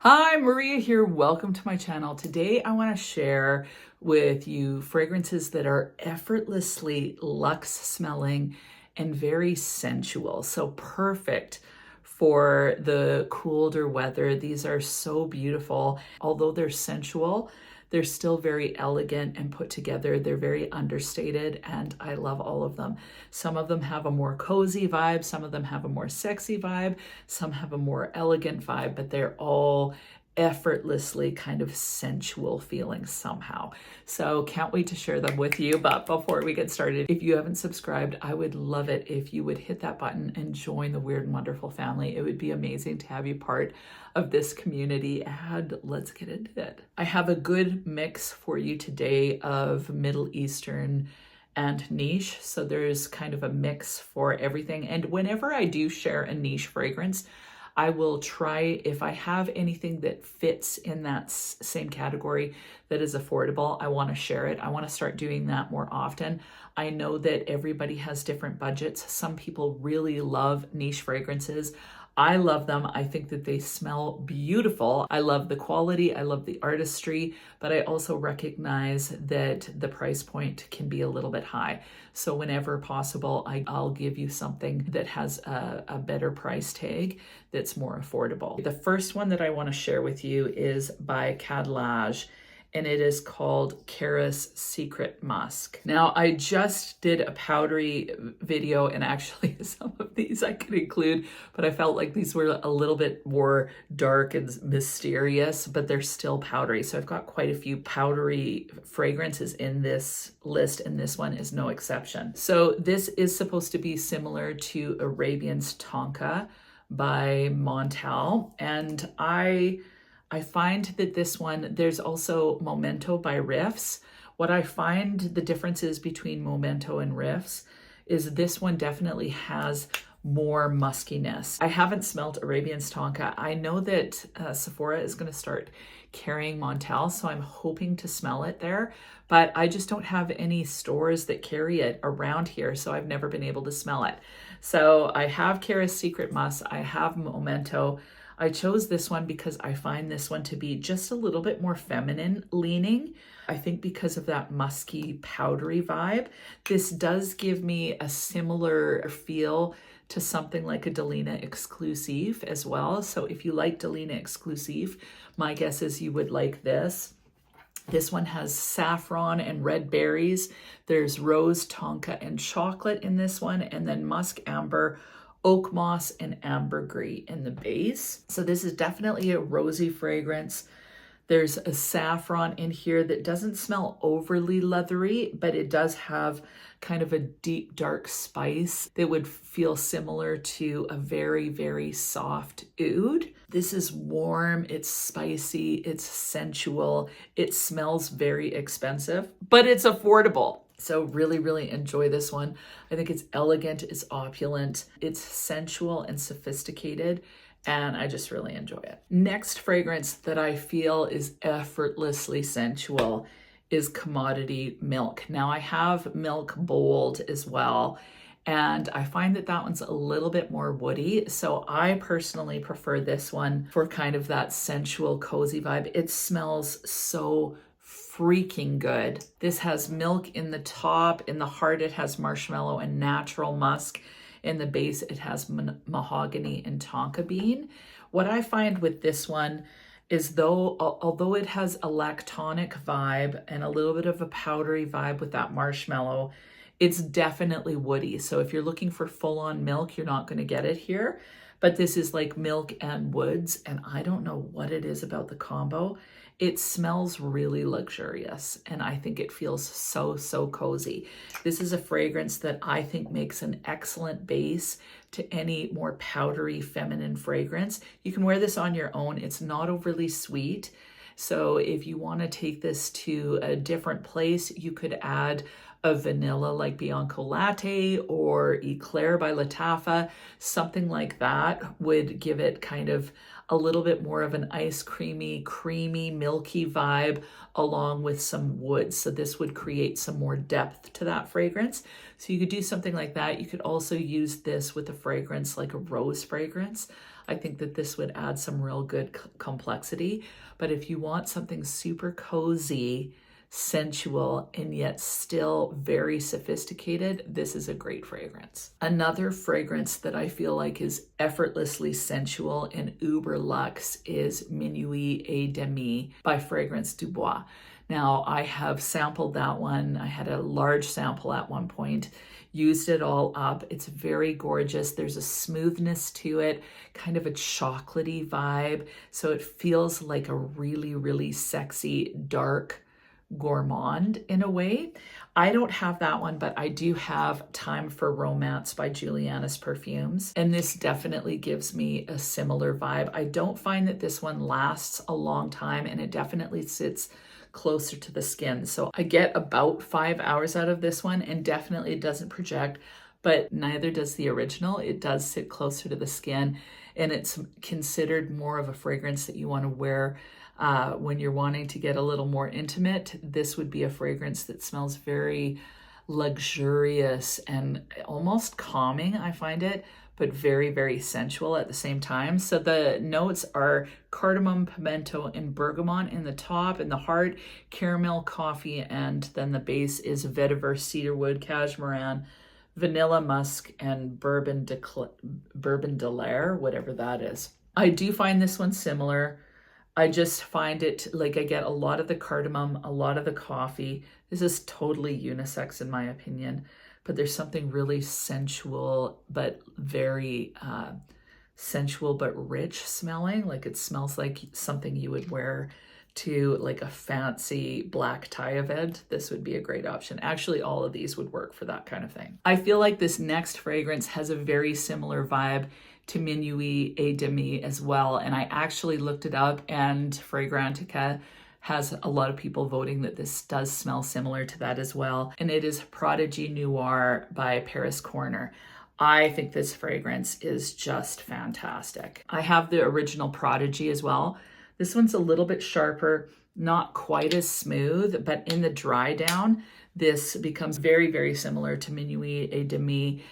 Hi, Maria here. Welcome to my channel. Today I want to share with you fragrances that are effortlessly luxe smelling and very sensual. So perfect for the colder weather. These are so beautiful. Although they're sensual, they're still very elegant and put together. They're very understated, and I love all of them. Some of them have a more cozy vibe, some of them have a more sexy vibe, some have a more elegant vibe, but they're all effortlessly kind of sensual feeling somehow. So can't wait to share them with you. But before we get started, if you haven't subscribed, I would love it if you would hit that button and join the Weird and Wonderful family. It would be amazing to have you part of this community, and let's get into it. I have a good mix for you today of Middle Eastern and niche. So there's kind of a mix for everything. And whenever I do share a niche fragrance, I will try, if I have anything that fits in that same category that is affordable, I want to share it. I want to start doing that more often. I know that everybody has different budgets. Some people really love niche fragrances. I love them. I think that they smell beautiful. I love the quality. I love the artistry, but I also recognize that the price point can be a little bit high. So whenever possible, I'll give you something that has a better price tag that's more affordable. The first one that I want to share with you is by Khadlaj, and it is called Caris Secret Musk. Now, I just did a powdery video, and actually some of these I could include, but I felt like these were a little bit more dark and mysterious, but they're still powdery. So I've got quite a few powdery fragrances in this list, and this one is no exception. So this is supposed to be similar to Arabian's Tonka by Montal, and I find that this one, there's also Momento by Riffs. What I find the differences between Momento and Riffs is this one definitely has more muskiness. I haven't smelled Arabian's Tonka. I know that Sephora is going to start carrying Montal, so I'm hoping to smell it there, but I just don't have any stores that carry it around here, so I've never been able to smell it. So I have Caris Secret Musk, I have Momento. I chose this one because I find this one to be just a little bit more feminine leaning. I think because of that musky, powdery vibe. This does give me a similar feel to something like a Delina Exclusive as well. So if you like Delina Exclusive, my guess is you would like this. This one has saffron and red berries. There's rose, tonka, and chocolate in this one, and then musk, amber, oak moss, and ambergris in the base. So this is definitely a rosy fragrance. There's a saffron in here that doesn't smell overly leathery, but it does have kind of a deep, dark spice that would feel similar to a very, very soft oud. This is warm, it's spicy, it's sensual, it smells very expensive, but it's affordable. So really, really enjoy this one. I think it's elegant, it's opulent, it's sensual and sophisticated, and I just really enjoy it. Next fragrance that I feel is effortlessly sensual is Commodity Milk. Now I have Milk Bold as well, and I find that that one's a little bit more woody. So I personally prefer this one for kind of that sensual, cozy vibe. It smells so freaking good. This has milk in the top. In the heart, it has marshmallow and natural musk. In the base, it has mahogany and tonka bean. What I find with this one is although it has a lactonic vibe and a little bit of a powdery vibe with that marshmallow, it's definitely woody. So if you're looking for full-on milk, you're not going to get it here. But this is like milk and woods, and I don't know what it is about the combo. It smells really luxurious, and I think it feels so, so cozy. This is a fragrance that I think makes an excellent base to any more powdery feminine fragrance. You can wear this on your own. It's not overly sweet. So if you want to take this to a different place, you could add a vanilla like Bianco Latte or Eclair by Lattafa. Something like that would give it kind of a little bit more of an ice creamy, milky vibe along with some wood. So this would create some more depth to that fragrance. So you could do something like that. You could also use this with a fragrance like a rose fragrance. I think that this would add some real good complexity. But if you want something super cozy, sensual, and yet still very sophisticated, this is a great fragrance. Another fragrance that I feel like is effortlessly sensual and uber luxe is Minuit et Demi by Fragrance du Bois. Now, I have sampled that one. I had a large sample at one point, used it all up. It's very gorgeous. There's a smoothness to it, kind of a chocolatey vibe. So it feels like a really, really sexy, dark gourmand in a way. I don't have that one, but I do have Time for Romance by Juliana's Perfumes. And this definitely gives me a similar vibe. I don't find that this one lasts a long time, and it definitely sits closer to the skin. So I get about 5 hours out of this one, and definitely it doesn't project, but neither does the original. It does sit closer to the skin, and it's considered more of a fragrance that you want to wear when you're wanting to get a little more intimate. This would be a fragrance that smells very luxurious and almost calming, I find it, but very, very sensual at the same time. So the notes are cardamom, pimento, and bergamot in the top, and the heart, caramel, coffee, and then the base is vetiver, cedarwood, cashmeran, vanilla, musk, and bourbon de l'air, whatever that is. I do find this one similar. I just find it like I get a lot of the cardamom, a lot of the coffee. This is totally unisex in my opinion, but there's something really sensual, but very sensual, but rich smelling. Like it smells like something you would wear to like a fancy black tie event. This would be a great option. Actually, all of these would work for that kind of thing. I feel like this next fragrance has a very similar vibe to Minuit et Demi as well. And I actually looked it up, and Fragrantica has a lot of people voting that this does smell similar to that as well. And it is Prodigy Noir by Paris Corner. I think this fragrance is just fantastic. I have the original Prodigy as well. This one's a little bit sharper, not quite as smooth, but in the dry down, this becomes very, very similar to Minuit et Demi,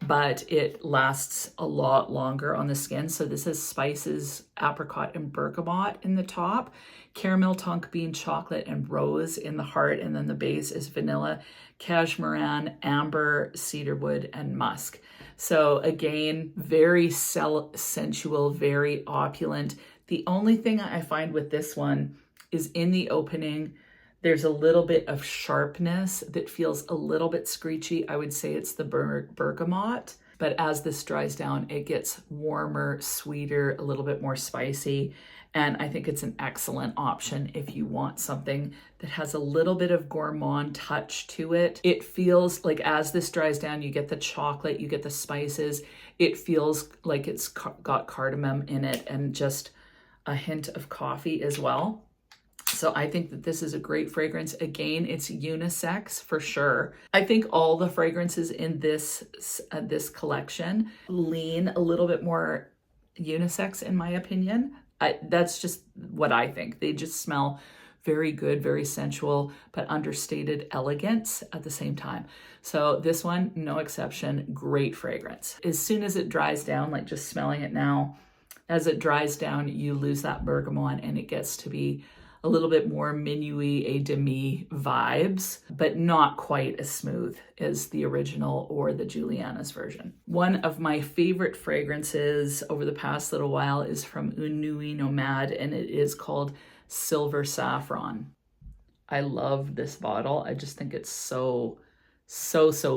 but it lasts a lot longer on the skin. So this has spices, apricot, and bergamot in the top, caramel, tonka bean, chocolate, and rose in the heart, and then the base is vanilla, cashmeran, amber, cedarwood, and musk. So again, very sensual, very opulent. The only thing I find with this one is in the opening, there's a little bit of sharpness that feels a little bit screechy. I would say it's the bergamot, but as this dries down, it gets warmer, sweeter, a little bit more spicy. And I think it's an excellent option if you want something that has a little bit of gourmand touch to it. It feels like as this dries down, you get the chocolate, you get the spices. It feels like it's got cardamom in it and just a hint of coffee as well. So I think that this is a great fragrance. Again, it's unisex for sure. I think all the fragrances in this collection lean a little bit more unisex in my opinion. That's just what I think. They just smell very good, very sensual, but understated elegance at the same time. So this one, no exception, great fragrance. As soon as it dries down, like just smelling it now, as it dries down, you lose that bergamot and it gets to be a little bit more Minuit et Demi vibes, but not quite as smooth as the original or the Juliana's version. One of my favorite fragrances over the past little while is from Une Nuit Nomade, and it is called Silver Saffron. I love this bottle. I just think it's so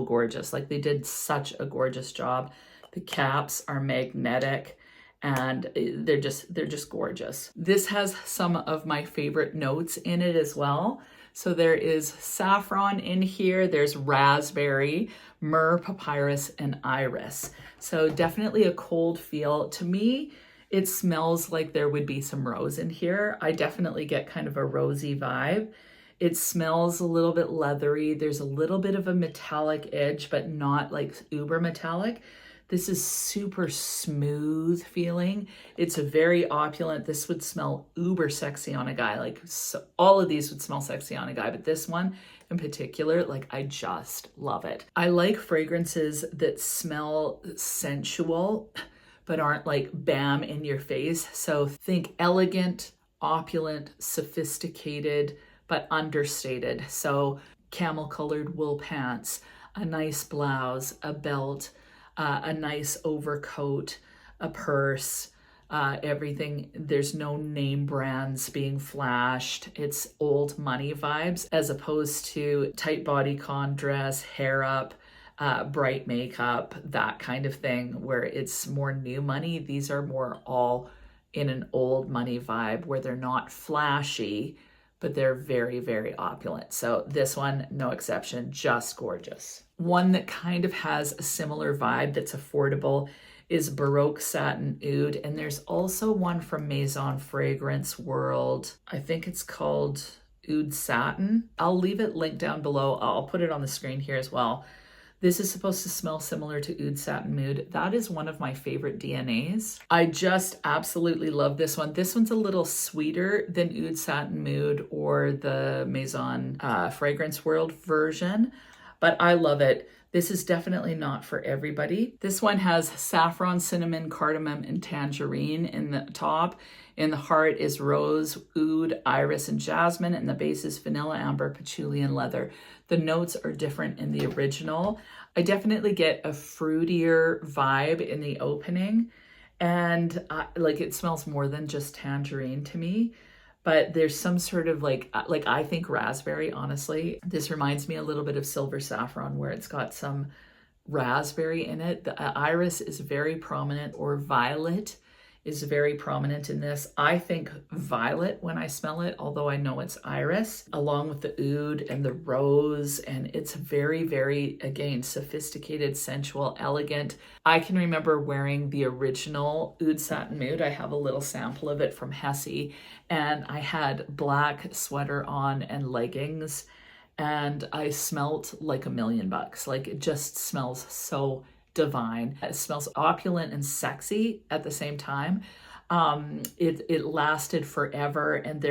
gorgeous. Like they did such a gorgeous job. The caps are magnetic, and they're just gorgeous. This has some of my favorite notes in it as well. So there is saffron in here, there's raspberry, myrrh, papyrus, and iris. So definitely a cold feel. To me, it smells like there would be some rose in here. I definitely get kind of a rosy vibe. It smells a little bit leathery. There's a little bit of a metallic edge, but not like uber metallic. This is super smooth feeling. It's a very opulent. This would smell uber sexy on a guy. Like so, all of these would smell sexy on a guy, but this one in particular, like I just love it. I like fragrances that smell sensual, but aren't like bam in your face. So think elegant, opulent, sophisticated, but understated. So camel colored wool pants, a nice blouse, a belt, a nice overcoat, a purse, everything. There's no name brands being flashed. It's old money vibes as opposed to tight bodycon dress, hair up, bright makeup, that kind of thing where it's more new money. These are more all in an old money vibe where they're not flashy, but they're very, very opulent. So this one, no exception, just gorgeous. One that kind of has a similar vibe that's affordable is Baroque Satin Oud. And there's also one from Maison Fragrance World. I think it's called Oud Satin. I'll leave it linked down below. I'll put it on the screen here as well. This is supposed to smell similar to Oud Satin Oud. That is one of my favorite DNAs. I just absolutely love this one. This one's a little sweeter than Oud Satin Oud or the Maison Fragrance World version, but I love it. This is definitely not for everybody. This one has saffron, cinnamon, cardamom, and tangerine in the top. In the heart is rose, oud, iris, and jasmine, and the base is vanilla, amber, patchouli, and leather. The notes are different in the original. I definitely get a fruitier vibe in the opening, and like it smells more than just tangerine to me. But there's some sort of like I think raspberry, honestly. This reminds me a little bit of Silver Saffron where it's got some raspberry in it. The iris is very prominent, or violet is very prominent in this. I think violet when I smell it, although I know it's iris, along with the oud and the rose. And it's very, very, again, sophisticated, sensual, elegant. I can remember wearing the original Oud Satin Oud. I have a little sample of it from Hesse, and I had black sweater on and leggings, and I smelt like $1,000,000. Like it just smells so divine. It smells opulent and sexy at the same time. It lasted forever, and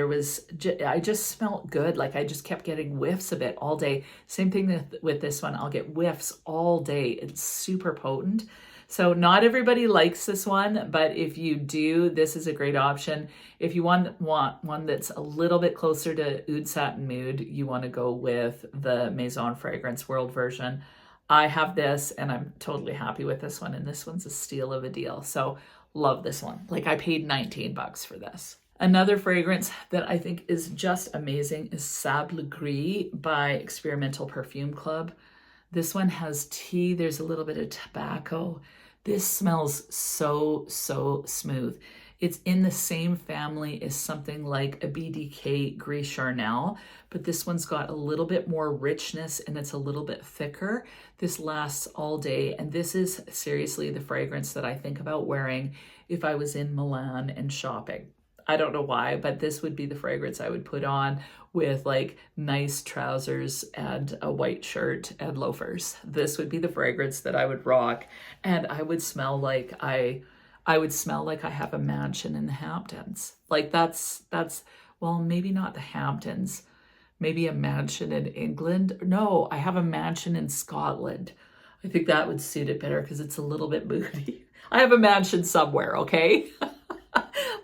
I just smelled good. Like I just kept getting whiffs of it all day. Same thing with this one. I'll get whiffs all day. It's super potent. So not everybody likes this one, but if you do, this is a great option. If you want one that's a little bit closer to Oud Satin Oud, you want to go with the Maison Fragrance World version. I have this and I'm totally happy with this one, and this one's a steal of a deal. So love this one. Like I paid $19 for this. Another fragrance that I think is just amazing is Sableree by Experimental Perfume Club. This one has tea. There's a little bit of tobacco. This smells so, so smooth. It's in the same family as something like a BDK Gris Charnel, but this one's got a little bit more richness and it's a little bit thicker. This lasts all day, and this is seriously the fragrance that I think about wearing if I was in Milan and shopping. I don't know why, but this would be the fragrance I would put on with like nice trousers and a white shirt and loafers. This would be the fragrance that I would rock, and I would smell like I have a mansion in the Hamptons. Like that's well, maybe not the Hamptons, maybe a mansion in England. No, I have a mansion in Scotland. I think that would suit it better because it's a little bit moody. I have a mansion somewhere, okay?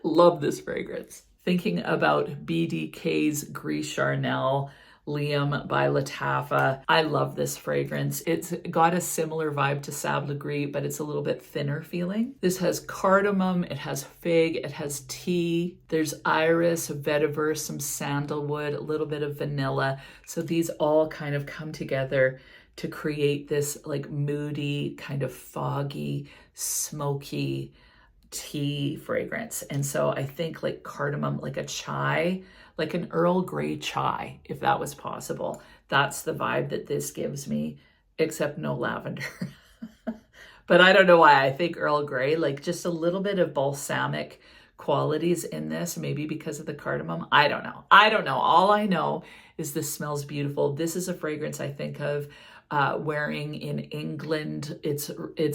Love this fragrance. Thinking about BDK's Gris Charnel Liam by Lattafa. I love this fragrance. It's got a similar vibe to Sableree, but it's a little bit thinner feeling. This has cardamom, it has fig, it has tea, there's iris, vetiver, some sandalwood, a little bit of vanilla. So these all kind of come together to create this like moody, kind of foggy, smoky tea fragrance. And so I think like cardamom, like a chai, like an Earl Grey chai, if that was possible. That's the vibe that this gives me, except no lavender. But I don't know why I think Earl Grey, like just a little bit of balsamic qualities in this, maybe because of the cardamom. I don't know. All I know is this smells beautiful. This is a fragrance I think of wearing in England. It's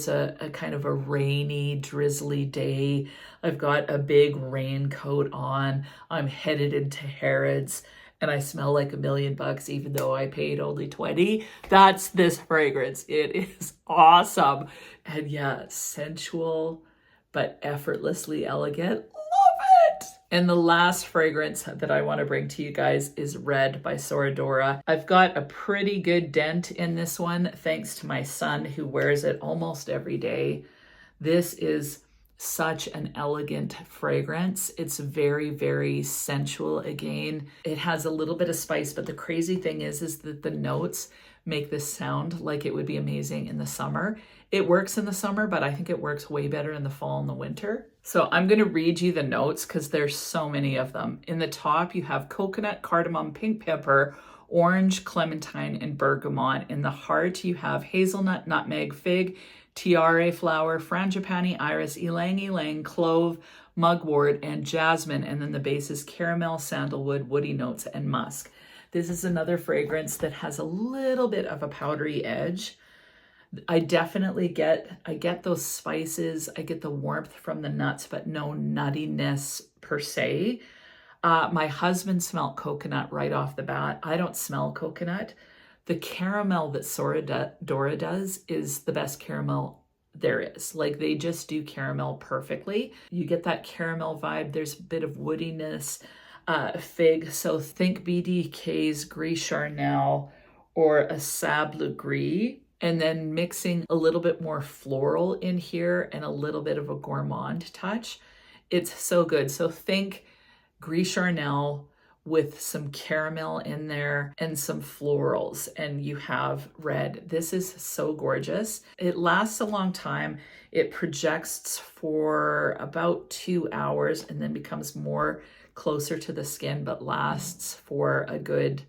a kind of a rainy, drizzly day. I've got a big raincoat on. I'm headed into Harrods and I smell like $1,000,000 even though I paid only 20. That's this fragrance. It is awesome. And yeah, sensual, but effortlessly elegant. Love it! And the last fragrance that I want to bring to you guys is Red by Sora Dora. I've got a pretty good dent in this one thanks to my son who wears it almost every day. This is such an elegant fragrance. It's very, very sensual again. It has a little bit of spice, but the crazy thing is that the notes make this sound like it would be amazing in the summer. It works in the summer, but I think it works way better in the fall and the winter. So I'm going to read you the notes because there's so many of them. In the top, you have coconut, cardamom, pink pepper, orange, clementine, and bergamot. In the heart, you have hazelnut, nutmeg, fig, tiare flower, frangipani, iris, ylang ylang, clove, mugwort, and jasmine. And then the base is caramel, sandalwood, woody notes, and musk. This is another fragrance that has a little bit of a powdery edge. I definitely get those spices. I get the warmth from the nuts, but no nuttiness per se. My husband smelled coconut right off the bat. I don't smell coconut. The caramel that Sora Dora does is the best caramel there is. Like, they just do caramel perfectly. You get that caramel vibe. There's a bit of woodiness, fig. So think BDK's Gris Charnel or a Sableree, and then mixing a little bit more floral in here and a little bit of a gourmand touch. It's so good. So think Gris Charnel with some caramel in there and some florals, and you have Red. This is so gorgeous. It lasts a long time. It projects for about 2 hours and then becomes more closer to the skin, but lasts for a good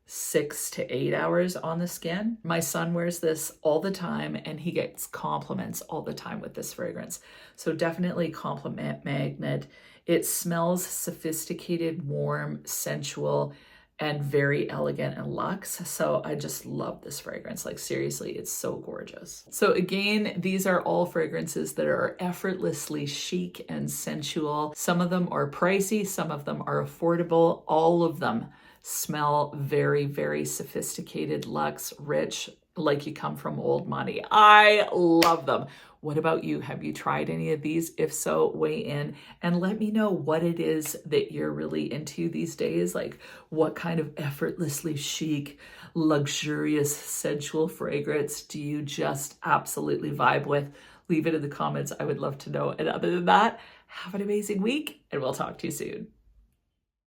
6 to 8 hours on the skin. My son wears this all the time and he gets compliments all the time with this fragrance. So definitely compliment magnet. It smells sophisticated, warm, sensual, and very elegant and luxe. So I just love this fragrance. Like, seriously, it's so gorgeous. So again, these are all fragrances that are effortlessly chic and sensual. Some of them are pricey, some of them are affordable. All of them smell very, very sophisticated, luxe, rich, like you come from old money. I love them. What about you? Have you tried any of these? If so, weigh in and let me know what it is that you're really into these days. Like, what kind of effortlessly chic, luxurious, sensual fragrance do you just absolutely vibe with? Leave it in the comments. I would love to know. And other than that, have an amazing week and we'll talk to you soon.